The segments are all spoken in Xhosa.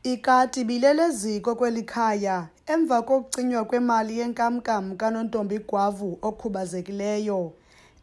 Ikati bileleziko kwelikhaya emva kokucinywa kwemali yenkamnkam kanontombi Gwavu okhubazekileyo.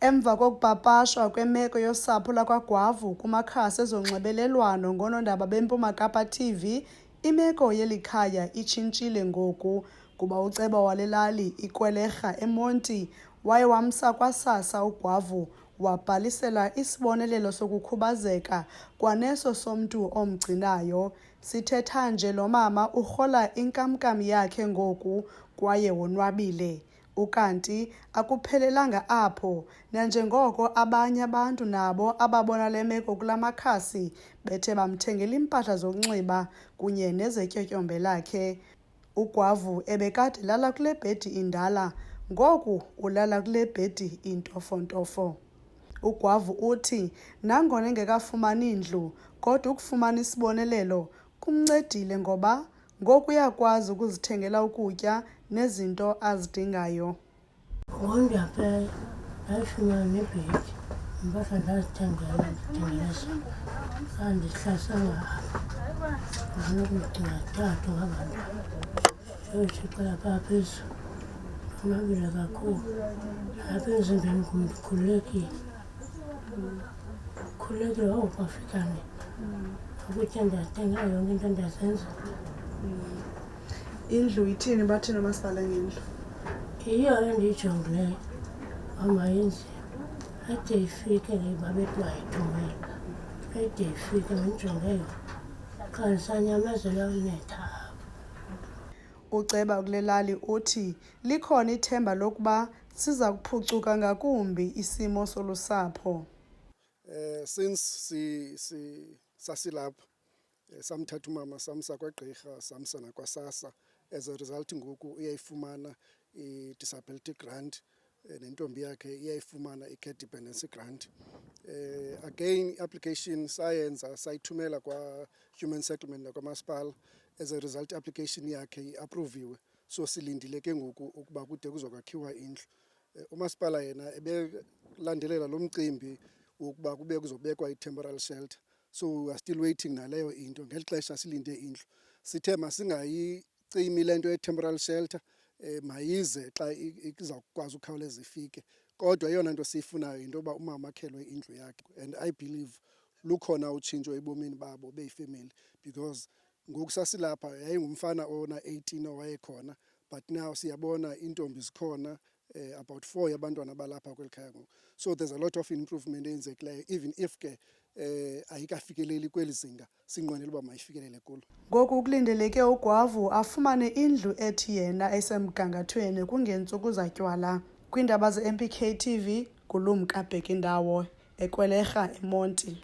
Emva kokupapashwa kwemeko yosapho lakwaGwavu kumakhasi ezonxibelelwano ngoonondaba beMpuma Kapa TV, imeko yelikhaya itshintshile ngoku kuba uceba wale lali ikwelekha eMonti waye wamsa kwasasa uGwavu wabhalisela isibonelelo sokukhubazeka kwaneso somntu omgcinayo. Sithetha nje lo mama urhola inkamnkam yakhe ngoku kwaye wonwabile. Ukanti akuphelelanga apho, nanjengoko abanye abantu nabo ababona le meko kula makhasi bethe bamthengela iimpahla zokunxiba kunye nezetyotyombe lakhe. uGwavu ebekade lala kule bhedi indala, ngoku ulala kule bhedi intofontofo. uGwavu uthi nangona engekafumani ndlu, kodwa ukufumana isibonelelo kumncedile ngoba ngoku uyakwazi ukuzithengela ukutya nezinto azidingayo. Ngondiyapela ndayifumana nebhedi, impahla ndazithengela zona. Andihlasanga apha, ndinokucinga tathu ngabantwana. Ndiyoshiqela phaa phezulu, ndonwabile kakhulu. Apha emzimbeni kum ndikhululekile. Ndikhululekile kwafika ukutya ndiyazithengela, yonke into ndiyazenza. Indlu ithini, bathini umasipala ngendlu? Yiyo endiyijongileyo amayenziwe. Ade ifike babethi bayithumela, ade ifike ndijonge yona. Xa ndisanyamezela unetha apha. Uceba kule lali uthi likhona ithemba lokuba siza kuphucuka ngakumbi isimo solusapho. Since sasilapha samthatha umama samsa kwagqirha samsa nakwasasa. As a result ngoku uyayifumana i-disability grant, nentombi yakhe iyayifumana i-care dependency grant. Again application sayenza sayithumela kwa-human settlement nakwamasipala. As a result application yakhe iaproviwe, so silindile ke ngoku ukuba kude kuzokwakhiwa indlu. Umasipala yena ebelandelela lo mcimbi ukuba kube kuzobekwa i-temporary shelter, so we are still waiting naleyo into. Ngeli xesha silinde indlu sithe masingayicimi le nto ye-temporary shelter, mayize xa izawukwazi ukhawuleza ifike. Kodwa eyona nto siyifunayo yinto yoba umama akhelwe indlu yakhe, and I believe lukhona utshintsho ebomini babo beyifemeli, because ngoku sasilapha yayingumfana ona-18 owayekhona, but now siyabona iintombi zikhona, about 4 yabantwana balapha kweli khaya ngoku. So there's a lot of improvement eyenzekileyo, even if ke ayikafikeleli kweli zinga sinqwenela uba mayifikelele kulo. Ngoku kulindeleke uGwavu afumane indlu ethi yena esemgangathweni kungeentsuku zatywala. Kwiindaba ze-MPK TV, nguLumka Bekindawo, ekwelekha eMonti.